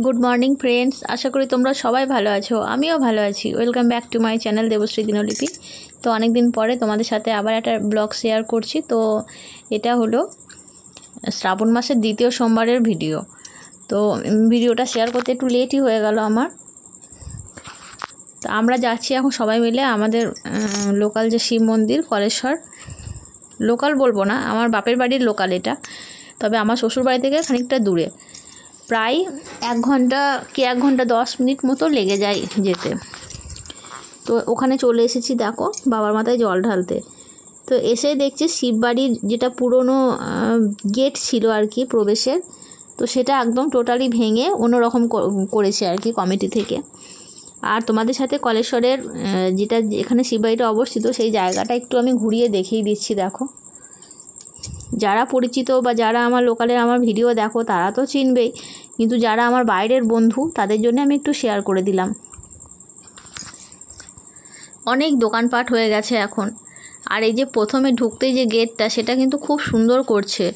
Good morning friends, আশা করি তোমরা সবাই ভালো আছো। আমিও ভালো আছি। Welcome back to my channel Debashree Dinlipi. তো অনেক দিন পরে তোমাদের সাথে আবার একটা ব্লগ শেয়ার করছি। তো এটা হলো শ্রাবণ মাসের দ্বিতীয় সোমবারের ভিডিও। তো ভিডিওটা শেয়ার করতে একটু লেটই হয়ে গেল আমার। তো আমরা যাচ্ছি এখন সবাই মিলে আমাদের লোকাল যে শিব মন্দির কলেশ্বর, লোকাল বলবো না, আমার বাপের বাড়ির লোকাল এটা, তবে আমার শ্বশুর বাড়ি থেকে খানিকটা দূরে, প্রায় 1 ঘন্টা কি 1 ঘন্টা 10 মিনিট মতো লেগে যায় যেতে। তো ওখানে চলে এসেছি দেখো বাবার মাথায় জল ঢালতে। তো এসে দেখছি শিববাড়ির যেটা পুরনো গেট ছিল আর কি প্রবেশের, তো সেটা একদম টোটালি ভেঙে অন্যরকম করেছে আর কি কমিটি থেকে। আর তোমাদের সাথে কলেশ্বরের যেটা এখানে শিববাড়িটা অবস্থিত সেই জায়গাটা একটু আমি ঘুরিয়ে দেখিয়ে দিচ্ছি। দেখো, যারা পরিচিত বা যারা আমার লোকালের আমার ভিডিও দেখো তারা তো চিনবেই, কিন্তু যারা আমার বাইরের বন্ধু তাদের জন্য আমি একটু শেয়ার করে দিলাম। অনেক দোকানপাট হয়ে গেছে এখন। আর এই যে প্রথমে ঢুকতেই যে গেটটা, সেটা কিন্তু খুব সুন্দর করছে।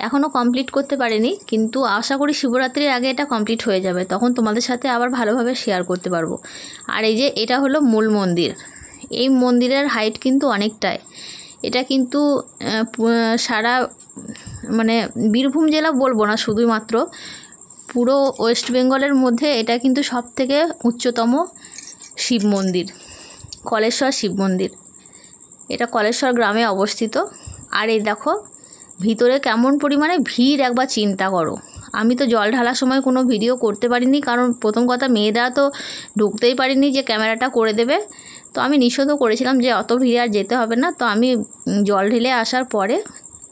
এখনও কমপ্লিট করতে পারেনি, কিন্তু আশা করি শিবরাত্রির আগে এটা কমপ্লিট হয়ে যাবে, তখন তোমাদের সাথে আবার ভালোভাবে শেয়ার করতে পারবো। আর এই যে এটা হলো মূল মন্দির। এই মন্দিরের হাইট কিন্তু অনেকটাই। এটা কিন্তু সারা মানে বীরভূম জেলা বলবো না, শুধুমাত্র পুরো ওয়েস্ট বেঙ্গলের মধ্যে এটা কিন্তু সবথেকে উচ্চতম শিব মন্দির, কলেশ্বর শিব মন্দির। এটা কলেশ্বর গ্রামে অবস্থিত। আর এই দেখো ভিতরে কেমন পরিমাণে ভিড়, একবার চিন্তা করো। আমি তো জল ঢালার সময় কোনো ভিডিও করতে পারিনি, কারণ প্রথম কথা মেয়েরা তো ঢুকতেই পারিনি যে ক্যামেরাটা করে দেবে। তো আমি নিষেধও করেছিলাম যে অত ভিড়ে আর যেতে হবে না। তো আমি জল ঢেলে আসার পরে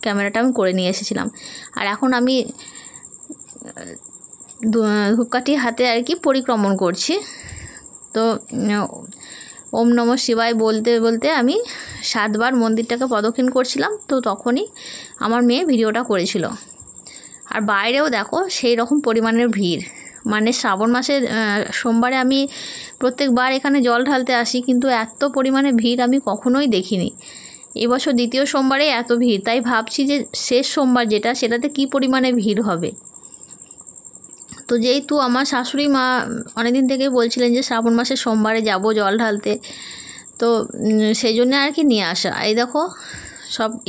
ক্যামেরাটা আমি করে নিয়ে এসেছিলাম। আর এখন আমি ধূপকাঠি হাতে আর কি পরিক্রমণ করছি। তো ওম নমঃ শিবায় বলতে বলতে আমি 7 বার মন্দিরটাকে প্রদক্ষিণ করছিলাম। তো তখনই আমার মেয়ে ভিডিওটা করেছিল। আর বাইরেও দেখো সেই রকম পরিমাণের ভিড়, মানে শ্রাবণ মাসের সোমবারে আমি প্রত্যেকবার এখানে জল ঢালতে আসি, কিন্তু এত পরিমাণে ভিড় আমি কখনোই দেখিনি। এবছর দ্বিতীয় সোমবারে এত ভিড়, তাই ভাবছি যে শেষ সোমবার যেটা, সেটাতে কি পরিমাণে ভিড় হবে। তো যেহেতু আমার শাশুড়ি মা অনেকদিন থেকেই বলছিলেন যে শ্রাবণ মাসের সোমবারে যাব জল ঢালতে, তো সেই জন্য আর কি নিয়ে আসা। এই দেখো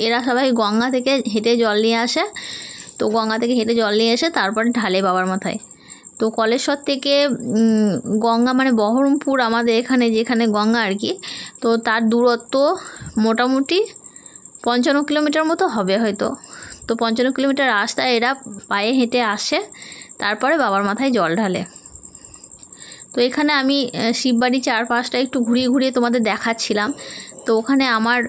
এরা সবাই গঙ্গা থেকে হেঁটে জল নিয়ে আসে। তো গঙ্গা থেকে হেঁটে জল নিয়ে এসে তারপরে ঢালে বাবার মাথায়। তো কলেশ্বর থেকে গঙ্গা মানে বহরমপুর আমাদের এখানে যেখানে গঙ্গা আর কি, তো তার দূরত্ব মোটামুটি 55 কিলোমিটার মতো হবে হয়তো। তো 55 কিলোমিটার রাস্তায় এরা পায়ে হেঁটে আসে, তারপরে বাবার মাথায় জল ঢালে। তো এখানে আমি শিববাড়ি চারপাশটা একটু ঘুরিয়ে ঘুরিয়ে তোমাদের দেখাচ্ছিলাম। তো ওখানে আমার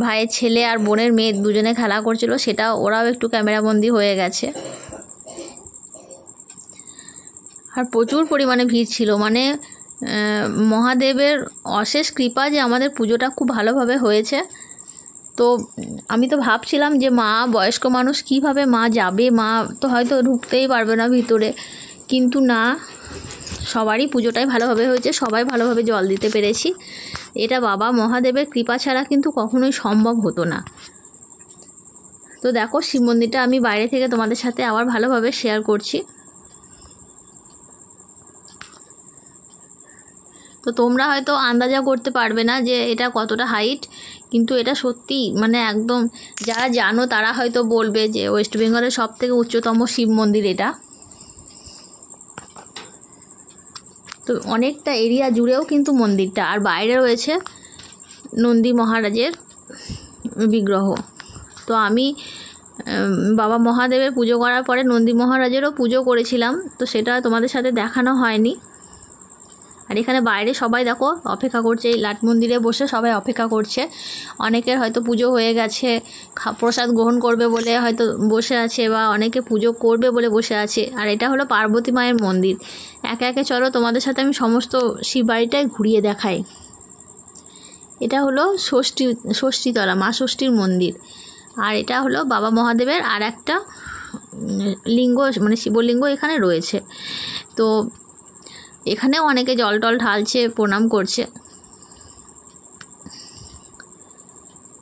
ভাইয়ের ছেলে আর বোনের মেয়ে দুজনে খেলা করছিল, সেটা ওরাও একটু ক্যামেরাবন্দি হয়ে গেছে। আর প্রচুর পরিমাণে ভিড় ছিল, মানে মহাদেবের অশেষ কৃপা যে আমাদের পুজোটা খুব ভালোভাবে হয়েছে। তো আমি তো ভাবছিলাম যে মা বয়স্ক মানুষ কীভাবে মা যাবে, মা তো হয়তো ঢুকতেই পারবে না ভিতরে, কিন্তু না, সবারই পুজোটাই ভালোভাবে হয়েছে, সবাই ভালোভাবে জল দিতে পেরেছি। এটা বাবা মহাদেবের কৃপা ছাড়া কিন্তু কখনোই সম্ভব হতো না। তো দেখো শিব মন্দিরটা আমি বাইরে থেকে তোমাদের সাথে আবার ভালোভাবে শেয়ার করছি। তো তোমরা হয়তো আন্দাজা করতে পারবে না যে এটা কতটা হাইট, কিন্তু এটা সত্যি মানে একদম যারা জানো তারা হয়তো বলবে যে ওয়েস্ট বেঙ্গলের সবথেকে উচ্চতম শিব মন্দির এটা। তো অনেকটা এরিয়া জুড়েও কিন্তু মন্দিরটা, আর বাইরে রয়েছে নন্দী মহারাজের বিগ্রহ। তো আমি বাবা মহাদেবের পুজো করার পরে নন্দী মহারাজেরও পুজো করেছিলাম, তো সেটা তোমাদের সাথে দেখানো হয়নি। আর এখানে বাইরে সবাই দেখো অপেক্ষা করছে, এই লাট মন্দিরে বসে সবাই অপেক্ষা করছে। অনেকের হয়তো পুজো হয়ে গেছে, প্রসাদ গ্রহণ করবে বলে হয়তো বসে আছে, বা অনেকে পুজো করবে বলে বসে আছে। আর এটা হলো পার্বতী মায়ের মন্দির। একে একে চলো তোমাদের সাথে আমি সমস্ত শিববাড়িটাই ঘুরিয়ে দেখাই। এটা হলো ষষ্ঠীতলা, মা ষষ্ঠীর মন্দির। আর এটা হলো বাবা মহাদেবের আর একটা লিঙ্গ, মানে শিবলিঙ্গ এখানে রয়েছে। তো এখানেও অনেকে জল টল ঢালছে, প্রণাম করছে।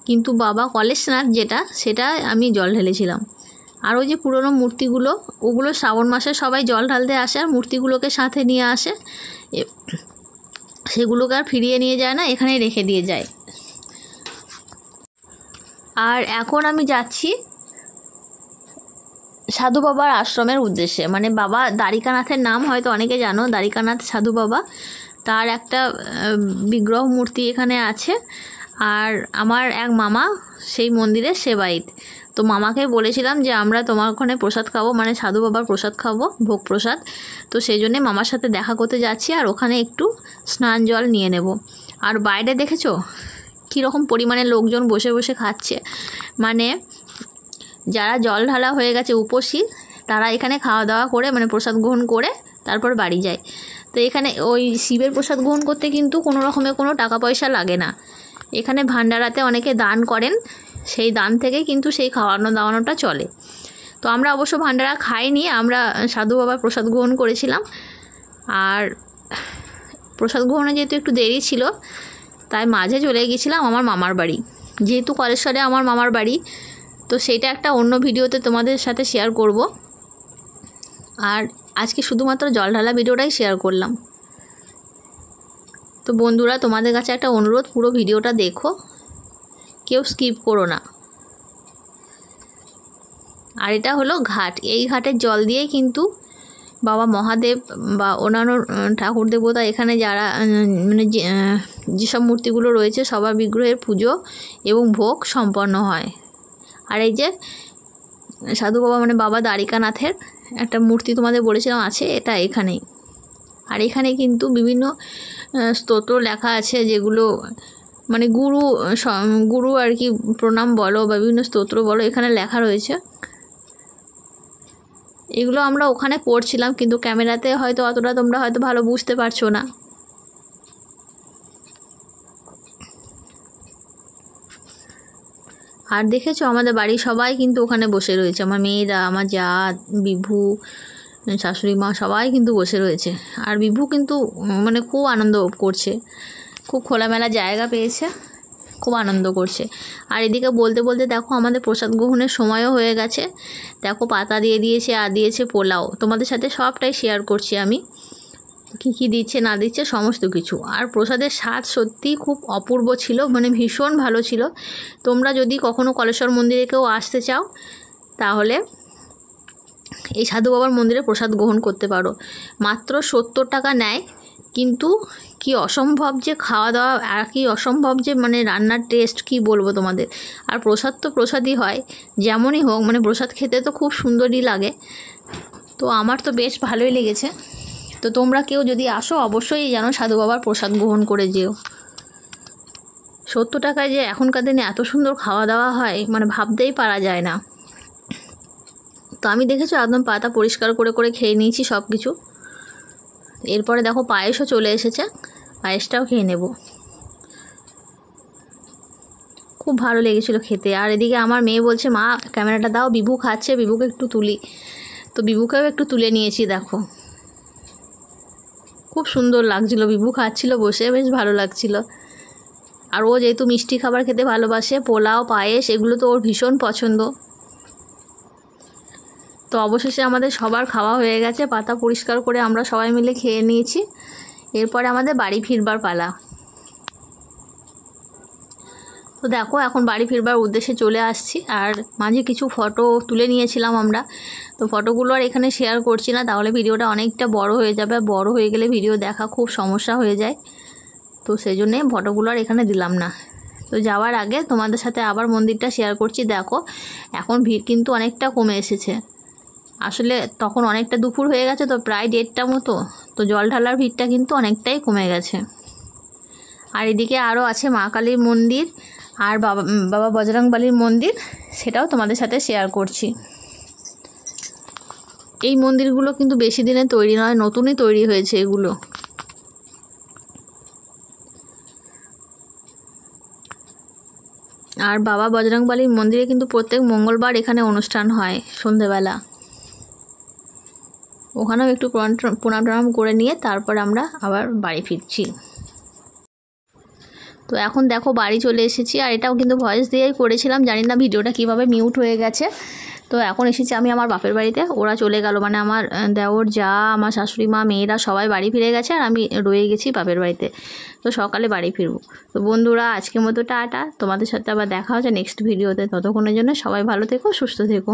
কিন্তু বাবা কলেশনাথ যেটা, সেটা আমি জল ঢেলেছিলাম। আর ওই যে পুরনো মূর্তিগুলো, ওগুলো শ্রাবণ মাসে সবাই জল ঢালতে আসে আর মূর্তিগুলোকে সাথে নিয়ে আসে, সেগুলোকে আর ফিরিয়ে নিয়ে যায় না, এখানেই রেখে দিয়ে যায়। আর এখন আমি যাচ্ছি সাধু বাবার আশ্রমের উদ্দেশ্যে। মানে বাবা দ্বারিকানাথের নাম হয়তো অনেকে জানো, দ্বারিকানাথ সাধু বাবা, তার একটা বিগ্রহ মূর্তি এখানে আছে। আর আমার এক মামা সেই মন্দিরের সেবায়িত, তো মামাকে বলেছিলাম যে আমরা তোমার ওখানে প্রসাদ খাবো, মানে সাধু বাবার প্রসাদ খাবো, ভোগ প্রসাদ। তো সেই জন্যে মামার সাথে দেখা করতে যাচ্ছি আর ওখানে একটু স্নান জল নিয়ে নেব। আর বাইরে দেখেছো কীরকম পরিমাণে লোকজন বসে বসে খাচ্ছে, মানে যারা জল ঢালা হয়ে গেছে উপসী, তারা এখানে খাওয়া দাওয়া করে মানে প্রসাদ গ্রহণ করে তারপর বাড়ি যায়। তো এখানে ওই শিবের প্রসাদ গ্রহণ করতে কিন্তু কোনো রকমের কোনো টাকা পয়সা লাগে না। এখানে ভান্ডারাতে অনেকে দান করেন, সেই দান থেকে কিন্তু সেই খাওয়ানো দাওয়ানোটা চলে। তো আমরা অবশ্য ভান্ডারা খাইনি, আমরা সাধু বাবার প্রসাদ গ্রহণ করেছিলাম। আর প্রসাদ গ্রহণে যেহেতু একটু দেরি ছিল, তাই মাঝে চলে গিয়েছিলাম আমার মামার বাড়ি, যেহেতু কলেশ্বরে আমার মামার বাড়ি। তো সেইটা একটা অন্য ভিডিওতে তোমাদের সাথে শেয়ার করব। আর আজকে শুধুমাত্র জল ঢালা ভিডিওটাই শেয়ার করলাম। তো বন্ধুরা, তোমাদের কাছে একটা অনুরোধ, পুরো ভিডিওটা দেখো, কেউ স্কিপ করো না। আর এটা হলো ঘাট, এই ঘাটের জল দিয়ে কিন্তু বাবা মহাদেব বা অন্যান্য ঠাকুর দেবতা এখানে যারা মানে যেসব মূর্তিগুলো রয়েছে সবার বিগ্রহের পুজো এবং ভোগ সম্পন্ন হয়। আর এই যে সাধু বাবা মানে বাবা দ্বারিকানাথের একটা মূর্তি তোমাদের বলেছিলাম আছে, এটা এখানেই। আর এখানে কিন্তু বিভিন্ন স্তোত্র লেখা আছে, যেগুলো মানে গুরু আর কি প্রণাম বলো বা বিভিন্ন স্তোত্র বলো, এখানে লেখা রয়েছে। এগুলো আমরা ওখানে পড়ছিলাম, কিন্তু ক্যামেরাতে হয়তো অতটা তোমরা হয়তো ভালো বুঝতে পারছো না। আর দেখেছো আমাদের বাড়ির সবাই কিন্তু ওখানে বসে রয়েছে, আমার মেয়েরা, আমার যা, বিভু, শাশুড়ি মা, সবাই কিন্তু বসে রয়েছে। আর বিভু কিন্তু মানে খুব আনন্দ করছে, খুব খোলামেলা জায়গা পেয়েছে, খুব আনন্দ করছে। আর এদিকে বলতে বলতে দেখো আমাদের প্রসাদ গ্রহণের সময়ও হয়ে গেছে। দেখো পাতা দিয়ে দিয়েছে, আর দিয়েছে পোলাও। তোমাদের সাথে সবটাই শেয়ার করছি আমি, কী কী দিচ্ছে না দিচ্ছে সমস্ত কিছু। আর প্রসাদের স্বাদ সত্যিই খুব অপূর্ব ছিল, মানে ভীষণ ভালো ছিল। তোমরা যদি কখনো কলেশ্বর মন্দিরে কেউ আসতে চাও, তাহলে এই সাধু বাবার মন্দিরে প্রসাদ গ্রহণ করতে পারো। মাত্র 70 টাকা নেয়, কিন্তু কি অসম্ভব যে খাওয়া দাওয়া, আর কি অসম্ভব যে মানে রান্নার টেস্ট কি বলবো তোমাদের। আর প্রসাদ তো প্রসাদই হয়, যেমনই হোক, মানে প্রসাদ খেতে তো খুব সুন্দরই লাগে। তো আমার তো বেশ ভালোই লেগেছে। তো তোমরা কেউ যদি আসো অবশ্যই যেন সাধু বাবার প্রসাদ গ্রহণ করে যেও। 70 টাকায় যে এখনকার দিনে এত সুন্দর খাওয়া দাওয়া হয়, মানে ভাবতেই পারা যায় না। তো আমি দেখেছো একদম পাতা পরিষ্কার করে করে খেয়ে নিয়েছি সব কিছু। এরপরে দেখো পায়েসও চলে এসেছে, পায়েসটাও খেয়ে নেব। খুব ভালো লেগেছিলো খেতে। আর এদিকে আমার মেয়ে বলছে, মা ক্যামেরাটা দাও, বিভু খাচ্ছে, বিভুকে একটু তুলি। তো বিভুকেও একটু তুলে নিয়েছি। দেখো খুব সুন্দর লাগছিলো, বিভু খাচ্ছিল বসে, বেশ ভালো লাগছিল। আর ও যেহেতু মিষ্টি খাবার খেতে ভালোবাসে, পোলাও, পায়েস এগুলো তো ওর ভীষণ পছন্দ। তো অবশেষে আমাদের সবার খাওয়া হয়ে গেছে, পাতা পরিষ্কার করে আমরা সবাই মিলে খেয়ে নিয়েছি। এরপরে আমাদের বাড়ি ফিরবার পালা। তো দেখো এখন বাড়ি ফিরবার উদ্দেশ্যে চলে আসছি। আর মাঝে কিছু ফটো তুলে নিয়েছিলাম আমরা, তো ফটোগুলো আর এখানে শেয়ার করছি না, তাহলে ভিডিওটা অনেকটা বড় হয়ে যাবে। বড় হয়ে গেলে ভিডিও দেখা খুব সমস্যা হয়ে যায়, তো সেই জন্যে ফটোগুলো আর এখানে দিলাম না। তো যাওয়ার আগে তোমাদের সাথে আবার মন্দিরটা শেয়ার করছি। দেখো এখন ভিড় কিন্তু অনেকটা কমে এসেছে, আসলে তখন অনেকটা দুপুর হয়ে গেছে, তো প্রায় 1:30 মতো। তো জল ঢালার ভিড়টা কিন্তু অনেকটাই কমে গেছে। আর এদিকে আরও আছে মা কালীর মন্দির আর বাবা বজরংবলীর মন্দির, সেটাও তোমাদের সাথে শেয়ার করছি। এই মন্দিরগুলো কিন্তু বেশি দিনে তৈরি নয়, নতুনই তৈরি হয়েছে এগুলো। আর বাবা বজরংবলীর মন্দিরে কিন্তু প্রত্যেক মঙ্গলবার এখানে অনুষ্ঠান হয় সন্ধেবেলা। ওখানেও একটু প্রণাম করে নিয়ে তারপর আমরা আবার বাড়ি ফিরছি। তো এখন দেখো বাড়ি চলে এসেছি। আর এটাও কিন্তু ভয়েস দিয়েই করেছিলাম, জানি না ভিডিওটা কিভাবে মিউট হয়ে গেছে। তো তো এখন এসেছি আমি আমার বাপের বাড়িতে, ওরা চলে গেল, মানে আমার দেওর, যা, আমার শাশুড়ি মা, মেয়েরা সবাই বাড়ি ফিরে গেছে আর আমি রয়ে গেছি বাপের বাড়িতে। তো সকালে বাড়ি ফিরবো। তো বন্ধুরা আজকের মতো টাটা, তোমাদের সাথে আবার দেখা হচ্ছে নেক্সট ভিডিওতে। ততক্ষণের জন্য সবাই ভালো থেকো, সুস্থ থেকো।